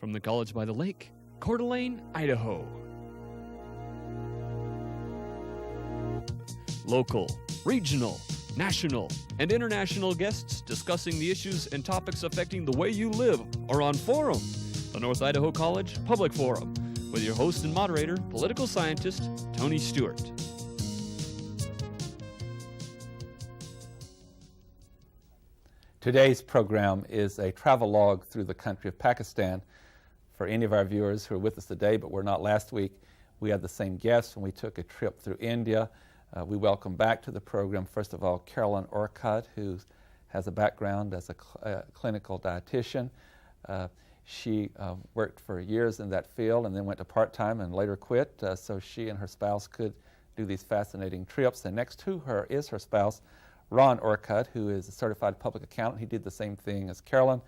from the College by the Lake, Coeur d'Alene, Idaho. Local, regional, national, and international guests discussing the issues and topics affecting the way you live are on Forum, the North Idaho College Public Forum, with your host and moderator, political scientist Tony Stewart. Today's program is a travelogue through the country of Pakistan. For any of our viewers who are with us today but were not last week, we had the same guests when we took a trip through India. We welcome back to the program, first of all, Carolyn Orcutt, who has a background as a clinical dietitian. She worked for years in that field and then went to part-time and later quit, so she and her spouse could do these fascinating trips. And next to her is her spouse, Ron Orcutt, who is a certified public accountant. He did the same thing as Carolyn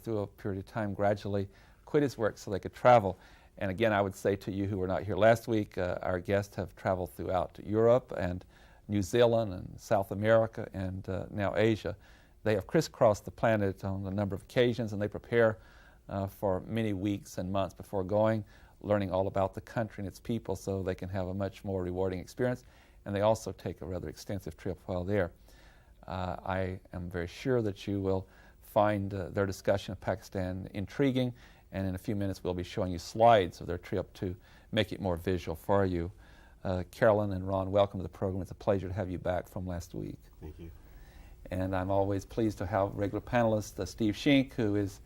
through a period of time, gradually quit his work so they could travel. And again, I would say to you who were not here last week, our guests have traveled throughout Europe and New Zealand and South America and now Asia. They have crisscrossed the planet on a number of occasions, and they prepare for many weeks and months before going, learning all about the country and its people so they can have a much more rewarding experience. And they also take a rather extensive trip while there. I am very sure that you will find their discussion of Pakistan intriguing, and in a few minutes we'll be showing you slides of their trip to make it more visual for you. Carolyn and Ron, welcome to the program. It's a pleasure to have you back from last week. Thank you. And I'm always pleased to have regular panelist Steve Shink, who is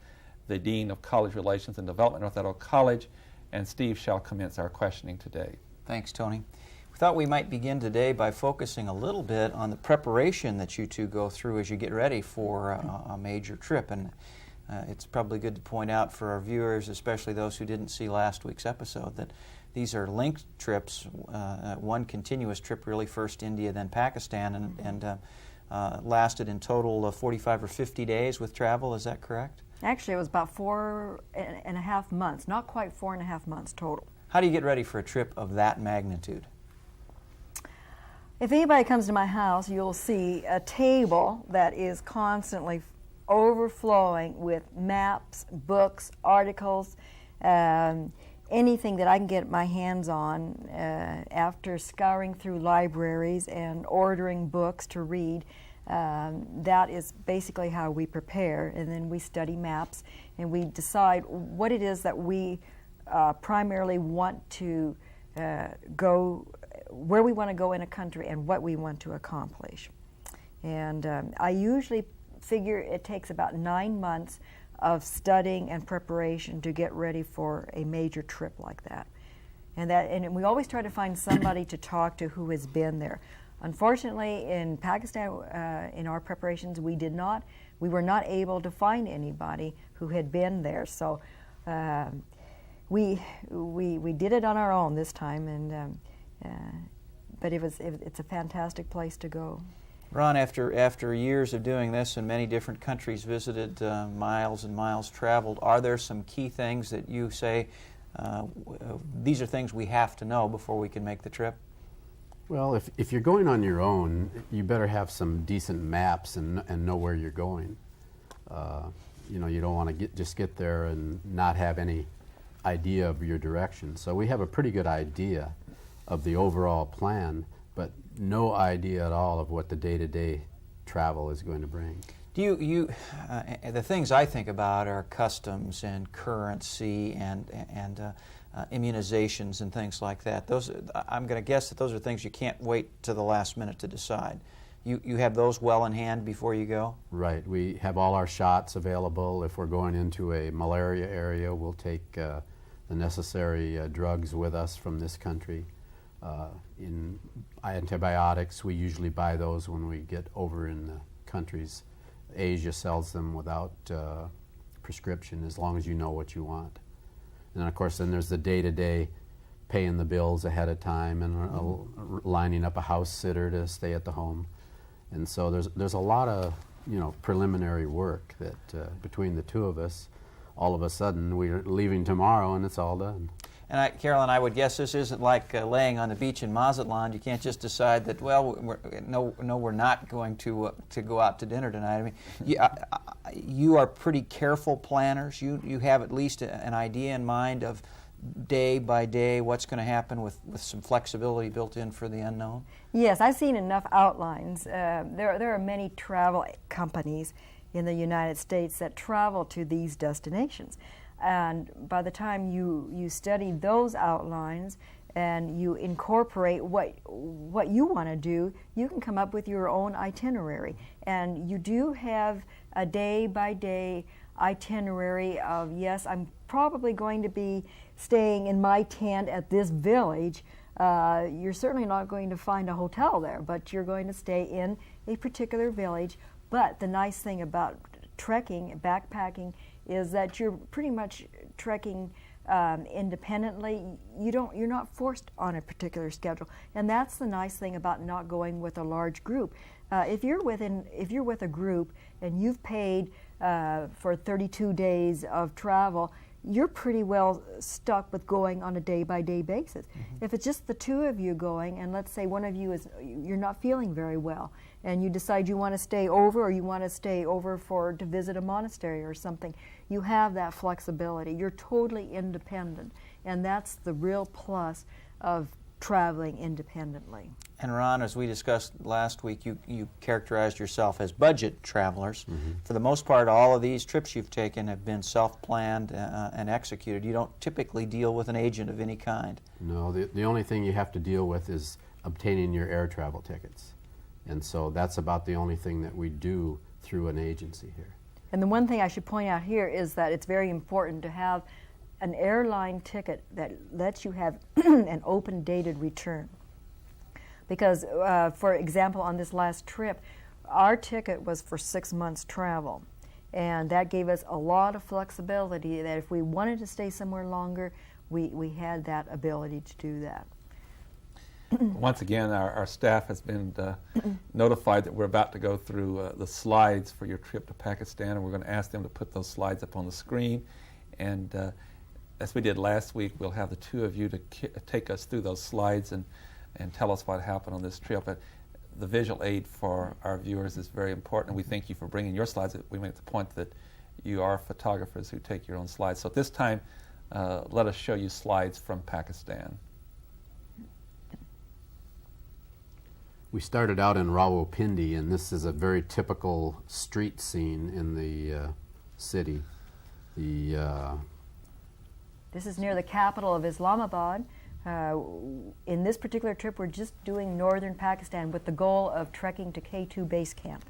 the Dean of College Relations and Development at North Idaho College, and Steve shall commence our questioning today. Thanks, Tony. We thought we might begin today by focusing a little bit on the preparation that you two go through as you get ready for a major trip. And it's probably good to point out for our viewers, especially those who didn't see last week's episode, that these are linked trips, one continuous trip, really first India, then Pakistan, and lasted in total 45 or 50 days with travel. Is that correct? Actually, it was about 4.5 months, not quite 4.5 months total. How do you get ready for a trip of that magnitude? If anybody comes to my house, you'll see a table that is constantly overflowing with maps, books, articles, anything that I can get my hands on after scouring through libraries and ordering books to read. That is basically how we prepare, and then we study maps and we decide what it is that we primarily want to go, where we want to go in a country and what we want to accomplish. And I usually figure it takes about 9 months of studying and preparation to get ready for a major trip like that. And we always try to find somebody to talk to who has been there. Unfortunately, in Pakistan, in our preparations, we were not able to find anybody who had been there. So we did it on our own this time, and but it's a fantastic place to go. Ron, after years of doing this and many different countries visited, miles and miles traveled, are there some key things that you say, these are things we have to know before we can make the trip? Well, if you're going on your own, you better have some decent maps and know where you're going. You know, you don't want to just get there and not have any idea of your direction. So we have a pretty good idea of the overall plan, but no idea at all of what the day-to-day travel is going to bring. Do you the things I think about are customs and currency and immunizations and things like that. Those, I'm going to guess that those are things you can't wait to the last minute to decide. You have those well in hand before you go? Right. We have all our shots available. If we're going into a malaria area, we'll take the necessary drugs with us from this country. In antibiotics, we usually buy those when we get over in the countries. Asia sells them without prescription, as long as you know what you want. And then, of course, then there's the day-to-day paying the bills ahead of time and lining up a house sitter to stay at the home. And so there's a lot of preliminary work that between the two of us, all of a sudden we're leaving tomorrow and it's all done. And Carolyn, I would guess this isn't like laying on the beach in Mazatlan. You can't just decide that, well, we're not going to go out to dinner tonight. I mean, you are pretty careful planners. You have at least an idea in mind of day by day what's going to happen with some flexibility built in for the unknown? Yes, I've seen enough outlines. There are many travel companies in the United States that travel to these destinations. And by the time you study those outlines and you incorporate what you want to do, you can come up with your own itinerary. And you do have a day-by-day itinerary of, yes, I'm probably going to be staying in my tent at this village. You're certainly not going to find a hotel there, but you're going to stay in a particular village. But the nice thing about trekking, backpacking, is that you're pretty much trekking independently. You're not forced on a particular schedule, and that's the nice thing about not going with a large group. If you're with a group and you've paid for 32 days of travel, you're pretty well stuck with going on a day-by-day basis. Mm-hmm. If it's just the two of you going, and let's say one of you you're not feeling very well, and you decide you want to stay over, or you want to stay over to visit a monastery or something, you have that flexibility. You're totally independent, and that's the real plus of traveling independently. And Ron, as we discussed last week, you characterized yourself as budget travelers. Mm-hmm. For the most part, all of these trips you've taken have been self-planned and executed. You don't typically deal with an agent of any kind. No, the only thing you have to deal with is obtaining your air travel tickets. And so that's about the only thing that we do through an agency here. And the one thing I should point out here is that it's very important to have an airline ticket that lets you have an open dated return. Because, for example, on this last trip, our ticket was for 6 months travel. And that gave us a lot of flexibility that if we wanted to stay somewhere longer, we had that ability to do that. Once again, our staff has been notified that we're about to go through the slides for your trip to Pakistan, and we're going to ask them to put those slides up on the screen. And as we did last week, we'll have the two of you to take us through those slides and tell us what happened on this trip. But the visual aid for our viewers is very important, and we thank you for bringing your slides. We make the point that you are photographers who take your own slides. So at this time, let us show you slides from Pakistan. We started out in Rawalpindi, and this is a very typical street scene in the city. This is near the capital of Islamabad. In this particular trip, we're just doing northern Pakistan with the goal of trekking to K2 base camp.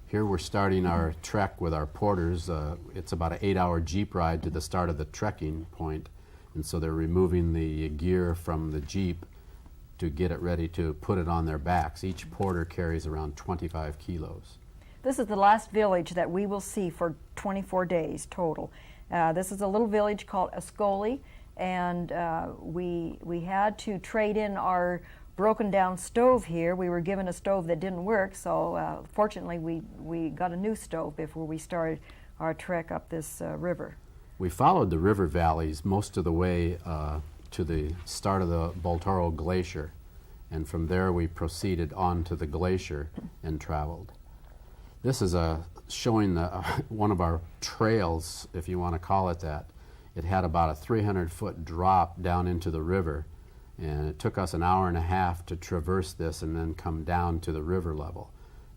Here we're starting our trek with our porters. It's about an 8-hour jeep ride to the start of the trekking point, and so they're removing the gear from the jeep to get it ready to put it on their backs. Each porter carries around 25 kilos. This is the last village that we will see for 24 days total. This is a little village called Ascoli, and we had to trade in our broken down stove here. We were given a stove that didn't work, so fortunately we got a new stove before we started our trek up this river. We followed the river valleys most of the way to the start of the Baltoro Glacier, and from there we proceeded on to the glacier and traveled. This is showing one of our trails, if you want to call it that. It had about a 300-foot drop down into the river, and it took us an hour and a half to traverse this and then come down to the river level.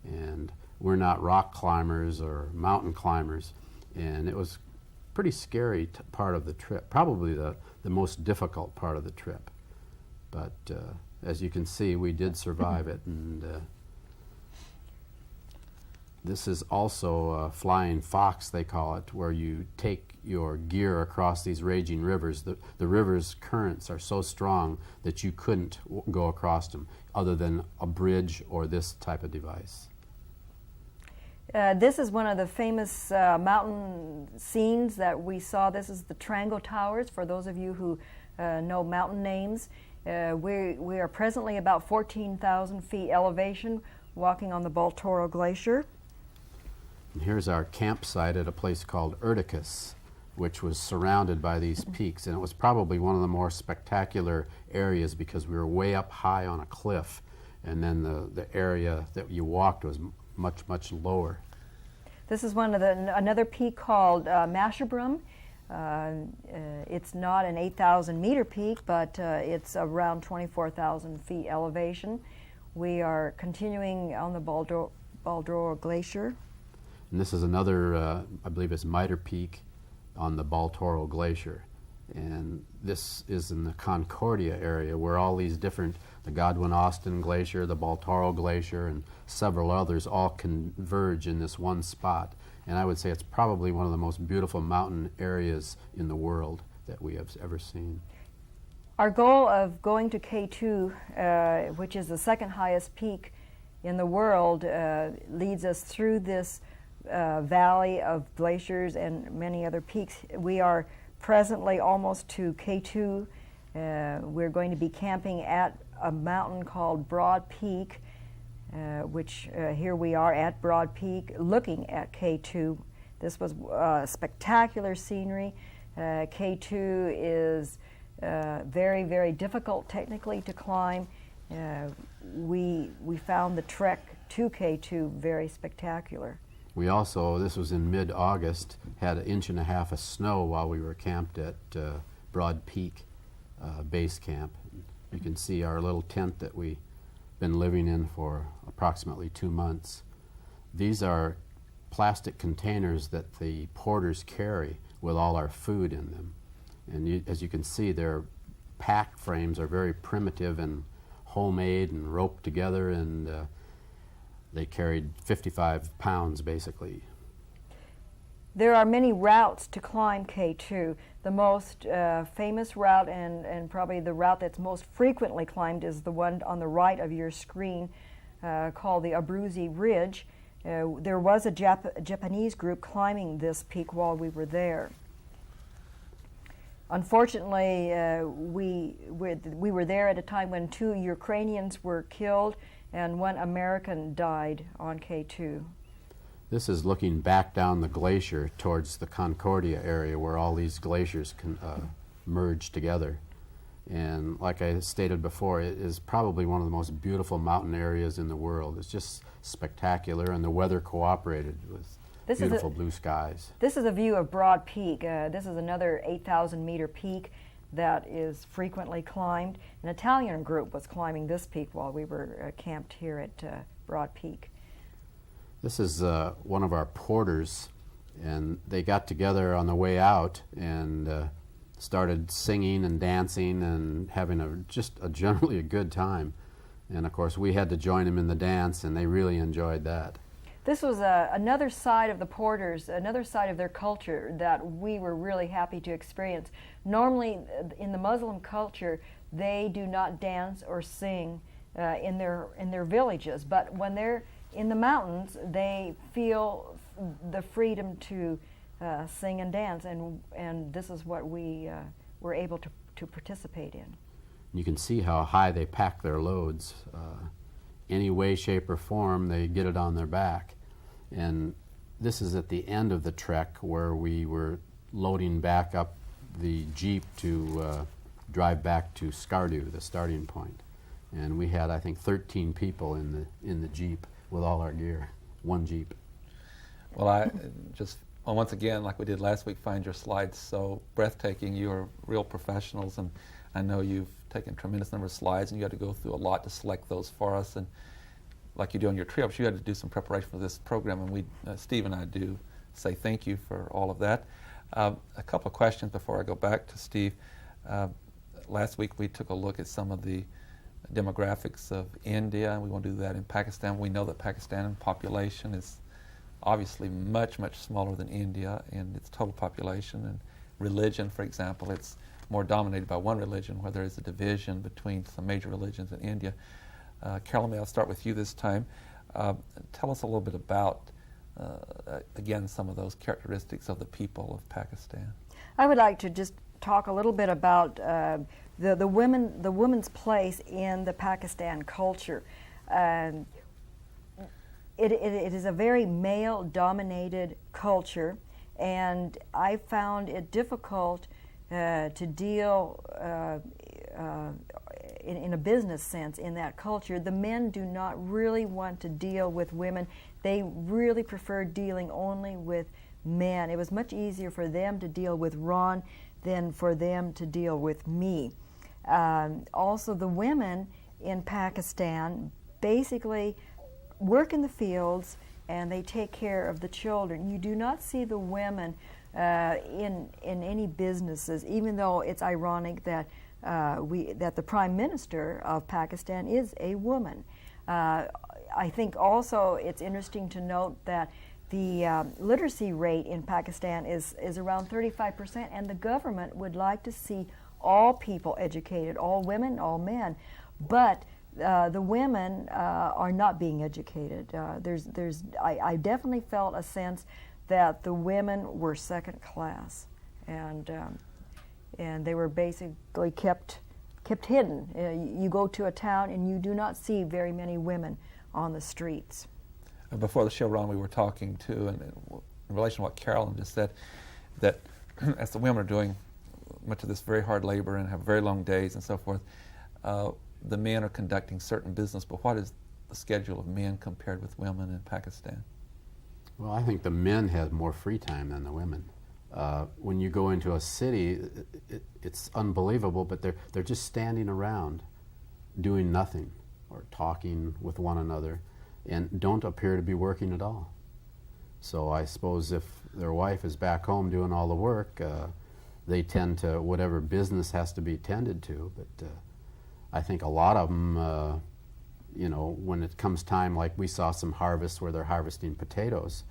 And we're not rock climbers or mountain climbers, and it was pretty scary part of the trip, probably the most difficult part of the trip. But as you can see, we did survive it, and this is also Flying Fox, they call it, where you take your gear across these raging rivers. The river's currents are so strong that you couldn't go across them other than a bridge or this type of device. This is one of the famous mountain scenes that we saw. This is the Trango Towers, for those of you who know mountain names. We are presently about 14,000 feet elevation, walking on the Baltoro Glacier. And here's our campsite at a place called Erdicus, which was surrounded by these peaks, and it was probably one of the more spectacular areas because we were way up high on a cliff, and then the area that you walked was much, much lower. This is another peak called Masherbrum. It's not an 8,000 meter peak, but it's around 24,000 feet elevation. We are continuing on the Baltoro Glacier. And this is another, I believe it's Mitre Peak on the Baltoro Glacier. And this is in the Concordia area where all these different, the Godwin-Austen Glacier, the Baltoro Glacier, and several others all converge in this one spot. And I would say it's probably one of the most beautiful mountain areas in the world that we have ever seen. Our goal of going to K2, which is the second highest peak in the world, leads us through this valley of glaciers and many other peaks. We are presently almost to K2. We're going to be camping at a mountain called Broad Peak, which here we are at Broad Peak looking at K2. This was spectacular scenery. K2 is very, very difficult technically to climb. We found the trek to K2 very spectacular. We also, this was in mid-August, had 1.5 inches of snow while we were camped at Broad Peak Base Camp. You can see our little tent that we've been living in for approximately 2 months. These are plastic containers that the porters carry with all our food in them. And as you can see, their pack frames are very primitive and homemade and roped together, and they carried 55 pounds basically. There are many routes to climb K2. The most famous route and probably the route that's most frequently climbed is the one on the right of your screen called the Abruzzi Ridge. There was a Japanese group climbing this peak while we were there. Unfortunately, we were there at a time when 2 Ukrainians were killed and 1 American died on K2. This is looking back down the glacier towards the Concordia area where all these glaciers can merge together. And like I stated before, it is probably one of the most beautiful mountain areas in the world. It's just spectacular, and the weather cooperated with beautiful blue skies. This is a view of Broad Peak. This is another 8,000 meter peak that is frequently climbed. An Italian group was climbing this peak while we were camped here at Broad Peak. This is one of our porters, and they got together on the way out and started singing and dancing and having just generally a good time. And of course we had to join them in the dance, and they really enjoyed that. This was another side of the porters, another side of their culture that we were really happy to experience. Normally in the Muslim culture, they do not dance or sing in their villages, but when they're in the mountains, they feel the freedom to sing and dance, and this is what we were able to participate in. You can see how high they pack their loads. Any way, shape, or form, they get it on their back. And this is at the end of the trek where we were loading back up the Jeep to drive back to Skardu, the starting point. And we had, I think, 13 people in the Jeep with all our gear, one Jeep. Well, I just, once again, like we did last week, find your slides so breathtaking. You are real professionals, and I know you've taken a tremendous number of slides, and you had to go through a lot to select those for us. And like you do on your trips, you had to do some preparation for this program, and we, Steve and I, do say thank you for all of that. A couple of questions before I go back to Steve. Last week we took a look at some of the demographics of India, and we want to do that in Pakistan. We know that Pakistan in population is obviously much, much smaller than India in its total population. And religion, for example, it's more dominated by one religion, where there is a division between some major religions in India. Carolyn, may I start with you this time? Tell us a little bit about, again, some of those characteristics of the people of Pakistan. I would like to just talk a little bit about the women's place in the Pakistan culture. It is a very male-dominated culture, and I found it difficult to deal in a business sense in that culture. The men do not really want to deal with women. They really preferred dealing only with men. It was much easier for them to deal with Ron than for them to deal with me. Also, the women in Pakistan basically work in the fields and they take care of the children. You do not see the women in any businesses, even though it's ironic that that the Prime Minister of Pakistan is a woman. I think also it's interesting to note that the literacy rate in Pakistan is around 35%, and the government would like to see all people educated, all women, all men, but the women are not being educated. I definitely felt a sense that the women were second class, and they were basically kept hidden. You go to a town and you do not see very many women on the streets. Before the show, Ron, we were talking too, and in relation to what Carolyn just said, that as the women are doing much of this very hard labor and have very long days and so forth, the men are conducting certain business, but what is the schedule of men compared with women in Pakistan? Well, I think the men have more free time than the women. When you go into a city, it's unbelievable, but they're just standing around doing nothing or talking with one another and don't appear to be working at all. So I suppose if their wife is back home doing all the work, they tend to whatever business has to be tended to. But I think a lot of them, you know, when it comes time, like we saw some harvests where they're harvesting potatoes,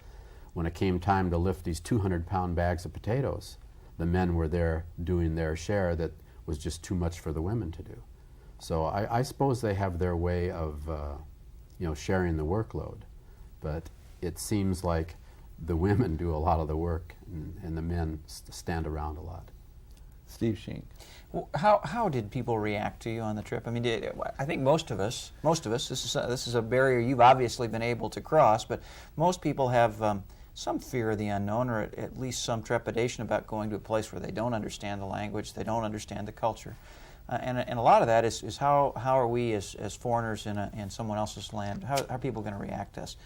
when it came time to lift these 200-pound bags of potatoes, the men were there doing their share that was just too much for the women to do. So I suppose they have their way of, you know, sharing the workload, but it seems like the women do a lot of the work and the men stand around a lot. Steve Sheen. Well, how did people react to you on the trip? I mean, I think most of us, this is a barrier you've obviously been able to cross, but most people have some fear of the unknown, or at least some trepidation about going to a place where they don't understand the language, they don't understand the culture. And a lot of that is how are we as foreigners in someone else's land, how are people going to react to us?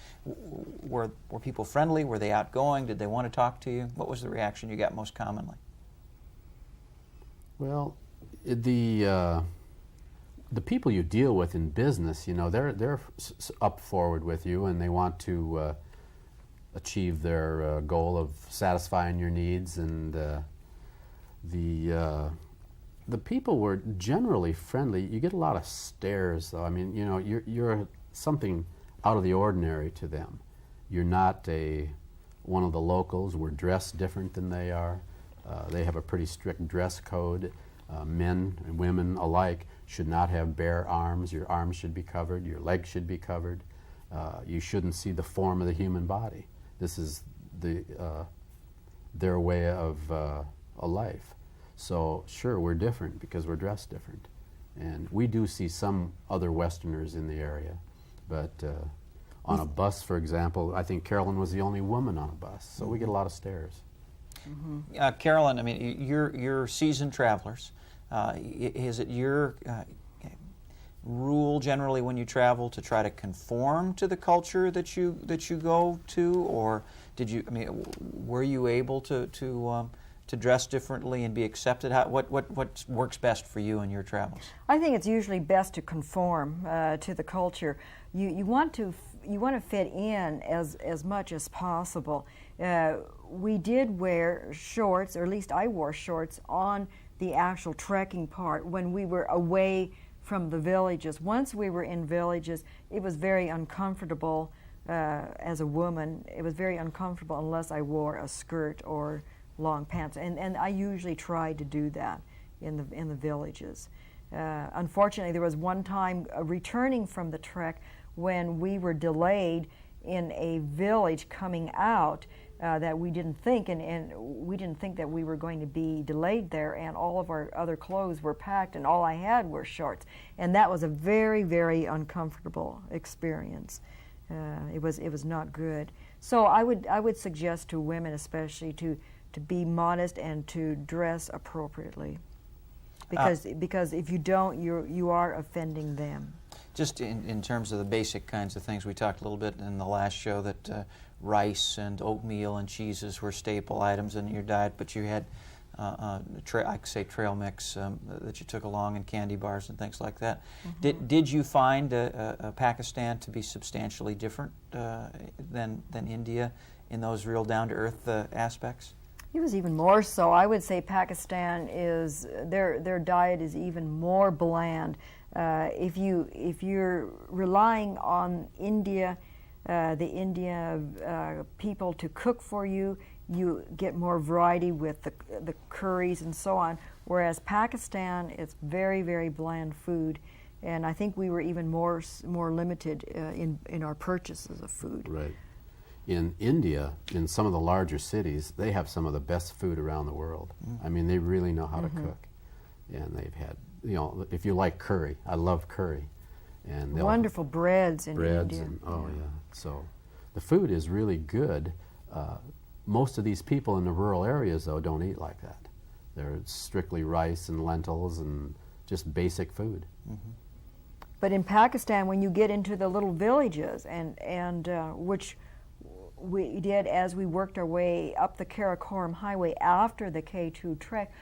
Were people friendly? Were they outgoing? Did they want to talk to you? What was the reaction you got most commonly? Well, the people you deal with in business, you know, they're up forward with you, and they want to achieve their goal of satisfying your needs, and the people were generally friendly. You get a lot of stares, though. I mean, you know, you're something out of the ordinary to them. You're not one of the locals. We're dressed different than they are. They have a pretty strict dress code. Men and women alike should not have bare arms. Your arms should be covered. Your legs should be covered. You shouldn't see the form of the human body. This is their way of a life. So sure, we're different because we're dressed different. And we do see some other Westerners in the area. But on a bus, for example, I think Carolyn was the only woman on a bus. So we get a lot of stares. Mm-hmm. Carolyn, I mean, you're seasoned travelers. Is it your rule generally when you travel to try to conform to the culture that you go to, or did you? I mean, were you able to dress differently and be accepted? What works best for you in your travels? I think it's usually best to conform to the culture. You want to fit in as much as possible. We did wear shorts, or at least I wore shorts on the actual trekking part when we were away from the villages. Once we were in villages, it was very uncomfortable as a woman. It was very uncomfortable unless I wore a skirt or long pants, and I usually tried to do that in the villages. Unfortunately, there was one time returning from the trek when we were delayed in a village coming out that we didn't think, and we didn't think that we were going to be delayed there, and all of our other clothes were packed, and all I had were shorts, and that was a very, very uncomfortable experience. It was not good. So I would suggest to women especially to be modest and to dress appropriately, because if you don't, you are offending them. Just in terms of the basic kinds of things, we talked a little bit in the last show that rice and oatmeal and cheeses were staple items in your diet, but you had, I could say, trail mix that you took along, and candy bars and things like that. Did you find Pakistan to be substantially different than India in those real down-to-earth aspects? It was even more so. I would say Pakistan is their diet is even more bland. If you're relying on India, the India people to cook for you, you get more variety with the curries and so on. Whereas Pakistan, it's very, very bland food, and I think we were even more limited in our purchases of food. Right. In India, in some of the larger cities, they have some of the best food around the world. I mean, they really know how to cook. And they've had, you know, if you like curry, I love curry. And wonderful breads in breads India. And, oh, yeah. So the food is really good. Most of these people in the rural areas, though, don't eat like that. They're strictly rice and lentils and just basic food. But in Pakistan, when you get into the little villages, and which we did as we worked our way up the Karakoram Highway after the K2 trek,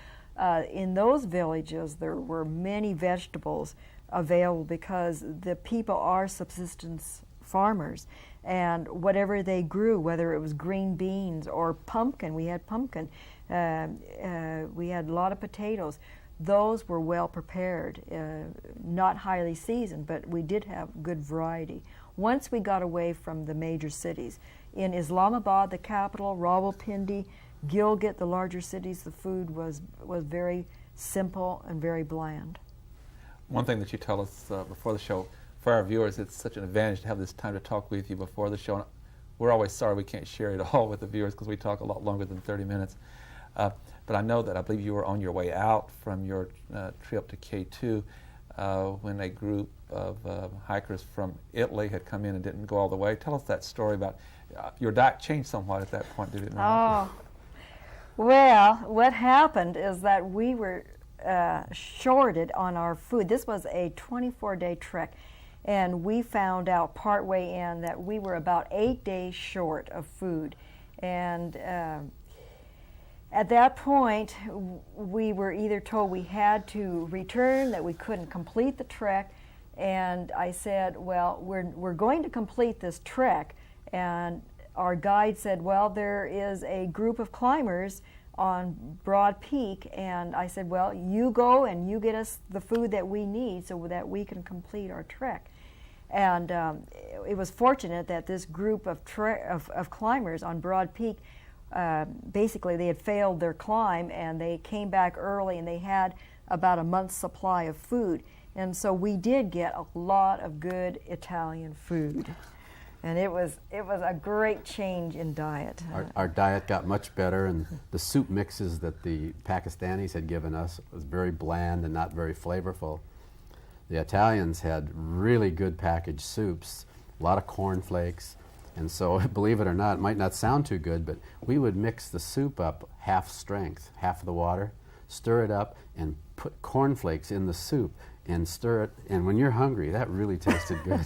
in those villages there were many vegetables available because the people are subsistence farmers, and whatever they grew, whether it was green beans or pumpkin, we had pumpkin, we had a lot of potatoes. Those were well prepared, not highly seasoned, but we did have good variety. Once we got away from the major cities, in Islamabad, the capital, Rawalpindi, Gilgit, the larger cities, the food was very simple and very bland. One thing that you tell us before the show, for our viewers, it's such an advantage to have this time to talk with you before the show. And we're always sorry we can't share it all with the viewers because we talk a lot longer than 30 minutes. But I know that I believe you were on your way out from your trip to K2 when a group of hikers from Italy had come in and didn't go all the way. Tell us that story about your diet changed somewhat at that point, did it not? Oh, well, what happened is that we were shorted on our food. This was a 24-day trek, and we found out partway in that we were about 8 days short of food. And at that point, we were either told we had to return, that we couldn't complete the trek, and I said, well, we're going to complete this trek. And our guide said, well, there is a group of climbers on Broad Peak, and I said, well, you go and you get us the food that we need so that we can complete our trek. And it was fortunate that this group of climbers on Broad Peak, basically they had failed their climb, and they came back early, and they had about a month's supply of food. And so we did get a lot of good Italian food. And it was a great change in diet. Our diet got much better, and the soup mixes that the Pakistanis had given us was very bland and not very flavorful. The Italians had really good packaged soups, a lot of cornflakes, and so, believe it or not, it might not sound too good, but we would mix the soup up half strength, half of the water, stir it up, and put cornflakes in the soup, and stir it, and when you're hungry, that really tasted good.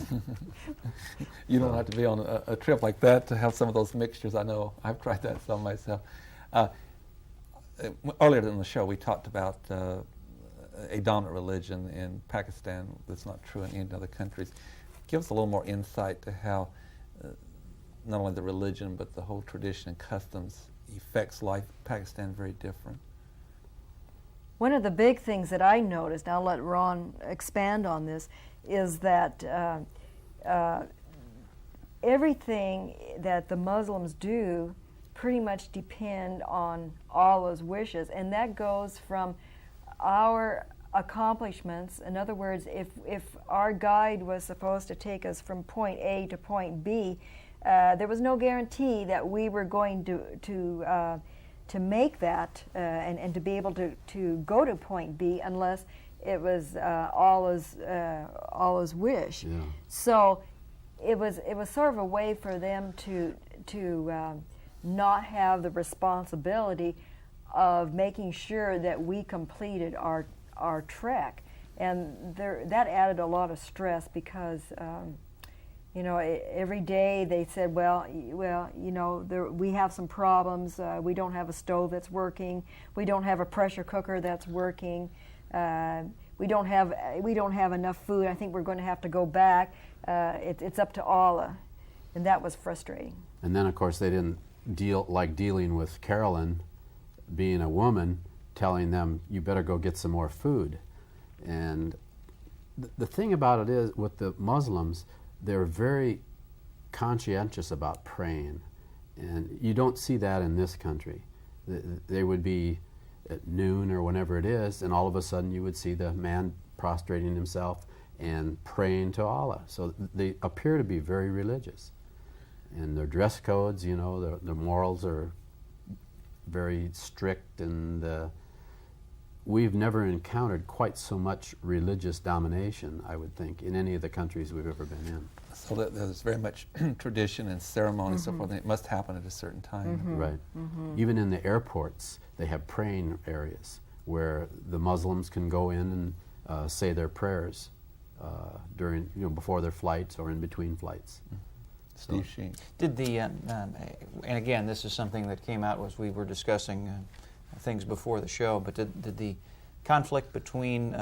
You don't have to be on a trip like that to have some of those mixtures. I know I've tried that some myself. Earlier in the show, we talked about a dominant religion in Pakistan that's not true in any other countries. Give us a little more insight to how not only the religion but the whole tradition and customs affects life in Pakistan very different. One of the big things that I noticed, and I'll let Ron expand on this, is that everything that the Muslims do pretty much depend on Allah's wishes, and that goes from our accomplishments. In other words, if our guide was supposed to take us from point A to point B, there was no guarantee that we were going to make that and to be able to go to point B unless it was Allah's wish. Yeah. So it was sort of a way for them to not have the responsibility of making sure that we completed our trek. And that added a lot of stress because, you know, every day they said, well, you know, we have some problems. We don't have a stove that's working. We don't have a pressure cooker that's working. We don't have enough food. I think we're going to have to go back. It's up to Allah, and that was frustrating. And then, of course, they didn't dealing with Carolyn, being a woman, telling them, you better go get some more food. And the thing about it is, with the Muslims, they're very conscientious about praying. And you don't see that in this country. They would be at noon or whenever it is, and all of a sudden you would see the man prostrating himself and praying to Allah. So they appear to be very religious. And their dress codes, you know, their morals are very strict, and we've never encountered quite so much religious domination, I would think, in any of the countries we've ever been in. So there's very much tradition and ceremony and so forth, and it must happen at a certain time. Right. Even in the airports, they have praying areas where the Muslims can go in and say their prayers during, you know, before their flights or in between flights. Steve Sheen. Did the, and again, this is something that came out as we were discussing things before the show, but did the conflict between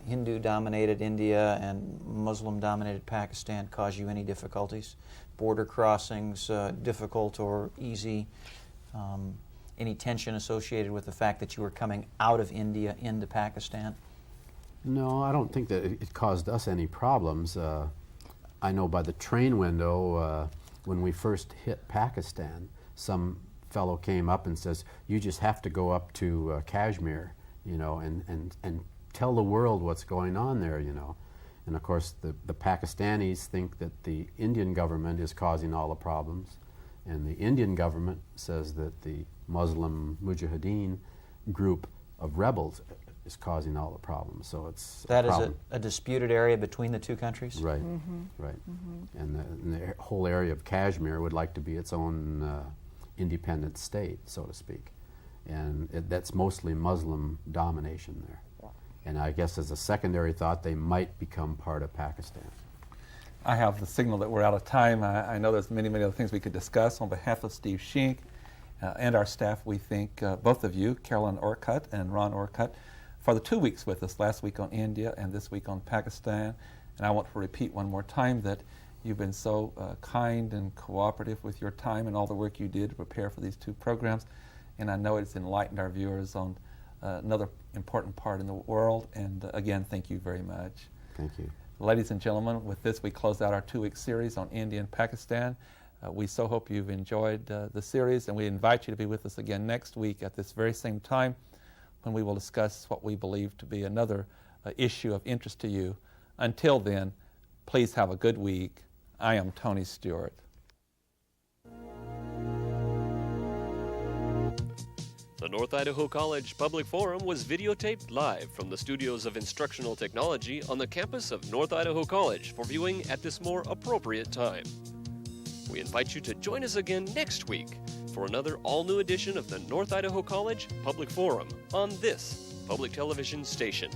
Hindu-dominated India and Muslim-dominated Pakistan cause you any difficulties? Border crossings, difficult or easy? Any tension associated with the fact that you were coming out of India into Pakistan? No, I don't think that it caused us any problems. I know by the train window, when we first hit Pakistan, some fellow came up and says, you just have to go up to Kashmir, you know, and tell the world what's going on there, you know. And of course the Pakistanis think that the Indian government is causing all the problems, and the Indian government says that the Muslim Mujahideen group of rebels is causing all the problems. So it's that is a disputed area between the two countries? Right, right. And the whole area of Kashmir would like to be its own independent state, so to speak. And that's mostly Muslim domination there. And I guess as a secondary thought, they might become part of Pakistan. I have the signal that we're out of time. I know there's many, many other things we could discuss. On behalf of Steve Shink and our staff, we thank both of you, Carolyn Orcutt and Ron Orcutt, for the 2 weeks with us, last week on India and this week on Pakistan. And I want to repeat one more time that you've been so kind and cooperative with your time and all the work you did to prepare for these two programs. And I know it's enlightened our viewers on another important part in the world. And again, thank you very much. Thank you. Ladies and gentlemen, with this we close out our 2-week series on India and Pakistan. We so hope you've enjoyed the series, and we invite you to be with us again next week at this very same time, when we will discuss what we believe to be another issue of interest to you. Until then, please have a good week. I am Tony Stewart. The North Idaho College Public Forum was videotaped live from the studios of Instructional Technology on the campus of North Idaho College for viewing at this more appropriate time. We invite you to join us again next week for another all-new edition of the North Idaho College Public Forum on this public television station.